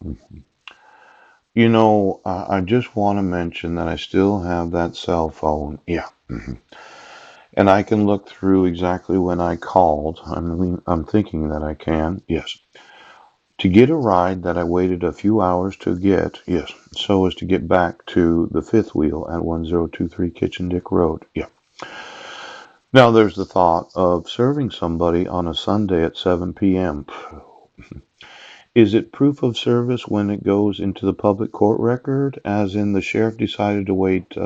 I just want to mention that I still have that cell phone. Yeah. And I can look through exactly when I called. I'm thinking that I can. Yes. To get a ride that I waited a few hours to get. Yes. So as to get back to the fifth wheel at 1023 Kitchen Dick Road. Yeah. Now there's the thought of serving somebody on a Sunday at 7 p.m. Is it proof of service when it goes into the public court record, as in the sheriff decided to wait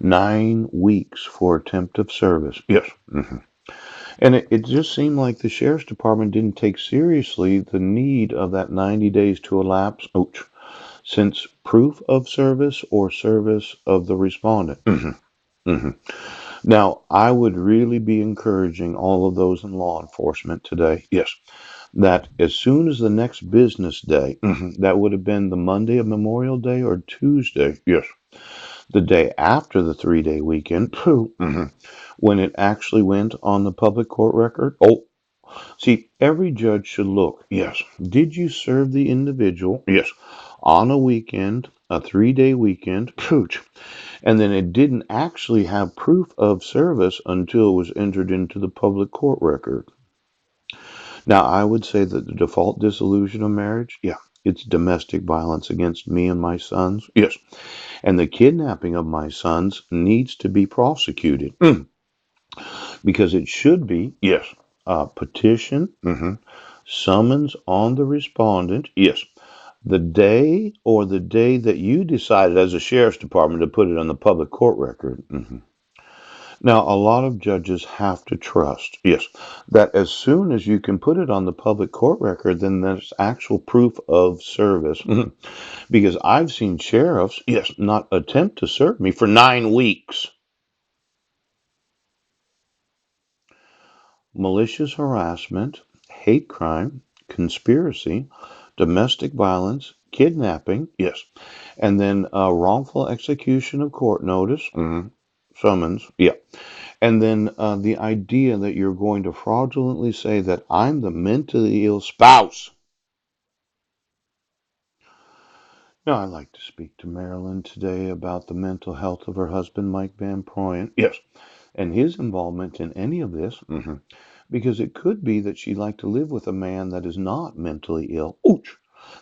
9 weeks for attempt of service? Yes. And it just seemed like the sheriff's department didn't take seriously the need of that 90 days to elapse, ouch, since proof of service or service of the respondent. Mhm. Now, I would really be encouraging all of those in law enforcement today, yes, that as soon as the next business day, that would have been the Monday of Memorial Day or Tuesday, yes, the day after the 3 day weekend, when it actually went on the public court record. Oh, see, every judge should look, yes, did you serve the individual, yes, on a weekend, a 3 day weekend, pooch, and then it didn't actually have proof of service until it was entered into the public court record. Now, I would say that the default dissolution of marriage, yeah, it's domestic violence against me and my sons. Yes. And the kidnapping of my sons needs to be prosecuted. Because it should be, yes, petition, summons on the respondent, yes, the day or the day that you decided as a sheriff's department to put it on the public court record. Now, a lot of judges have to trust, yes, that as soon as you can put it on the public court record, then there's actual proof of service. Because I've seen sheriffs, yes, not attempt to serve me for 9 weeks. Malicious harassment, hate crime, conspiracy, domestic violence, kidnapping, yes, and then wrongful execution of court notice, summons, yeah. And then the idea that you're going to fraudulently say that I'm the mentally ill spouse. Now, I'd like to speak to Marilyn today about the mental health of her husband, Mike Van Proyen. Yes. And his involvement in any of this. Because it could be that she'd like to live with a man that is not mentally ill. Ouch.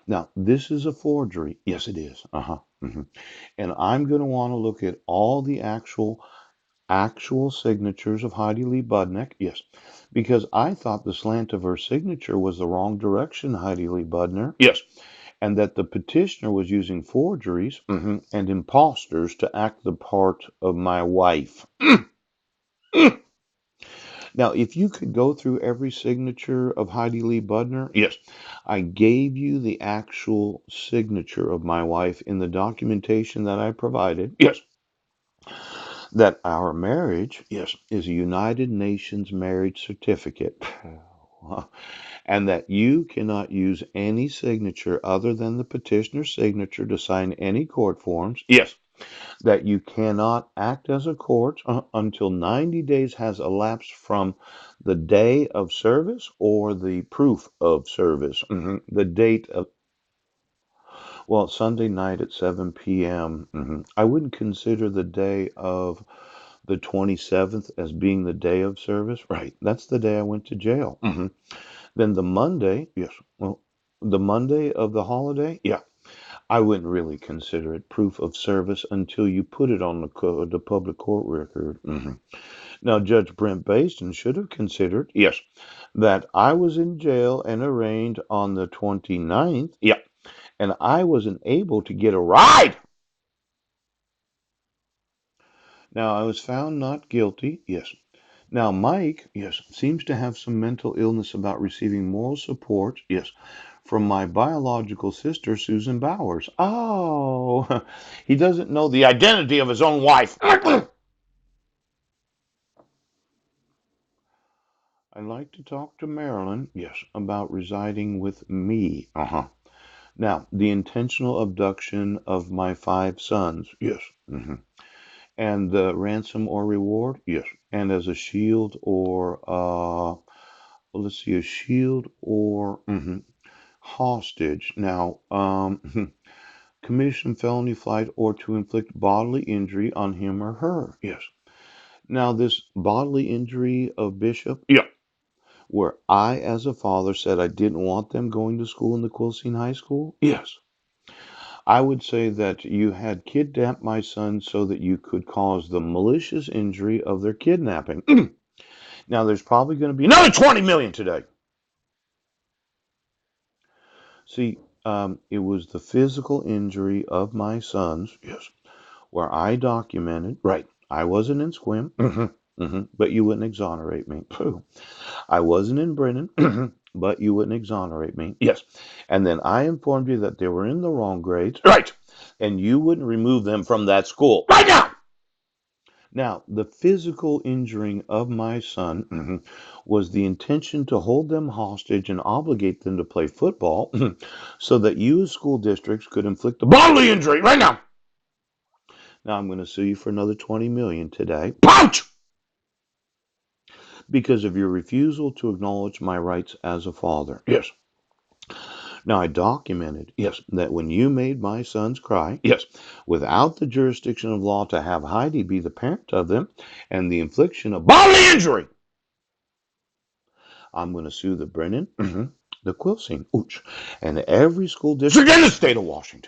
Now, this is a forgery. Yes, it is. And I'm going to want to look at all the actual signatures of Heidi Lee Budnick. Yes, because I thought the slant of her signature was the wrong direction, Heidi Lee Budner. Yes, and that the petitioner was using forgeries and imposters to act the part of my wife. Now, if you could go through every signature of Heidi Lee Budner, yes, I gave you the actual signature of my wife in the documentation that I provided. Yes, that our marriage, yes, is a United Nations marriage certificate. And that you cannot use any signature other than the petitioner's signature to sign any court forms. Yes. That you cannot act as a court until 90 days has elapsed from the day of service or the proof of service. The date of, well, Sunday night at 7 p.m. I wouldn't consider the day of the 27th as being the day of service. Right. That's the day I went to jail. Then the Monday, yes. Well, the Monday of the holiday, yeah. I wouldn't really consider it proof of service until you put it on the public court record. Now, Judge Brent Baston should have considered, yes, that I was in jail and arraigned on the 29th, yeah, and I wasn't able to get a ride. Now, I was found not guilty, yes. Now, Mike, yes, seems to have some mental illness about receiving moral support, yes, from my biological sister, Susan Bowers. Oh, he doesn't know the identity of his own wife. I'd like to talk to Marilyn, yes, about residing with me. Now, the intentional abduction of my 5 sons, yes. And the ransom or reward, yes. And as a shield or, let's see, a shield or hostage. Now, commission felony flight or to inflict bodily injury on him or her. Yes. Now, this bodily injury of Bishop, yeah, where I, as a father, said I didn't want them going to school in the Quilcene High School. Yes. I would say that you had kidnapped my son so that you could cause the malicious injury of their kidnapping. Now, there's probably going to be another 20 million today. See, it was the physical injury of my sons, yes, where I documented, right, I wasn't in Squim, but you wouldn't exonerate me. Pooh. I wasn't in Brennan, but you wouldn't exonerate me. Yes. And then I informed you that they were in the wrong grades, right, and you wouldn't remove them from that school right now. Now, the physical injuring of my son was the intention to hold them hostage and obligate them to play football so that you as school districts could inflict a bodily injury right now. Now I'm going to sue you for another 20 million today. Pouch! Because of your refusal to acknowledge my rights as a father. Yes. Now, I documented, yes, that when you made my sons cry, yes, without the jurisdiction of law to have Heidi be the parent of them and the infliction of bodily injury, I'm going to sue the Brennan, the Quilcene, and every school district in the state of Washington.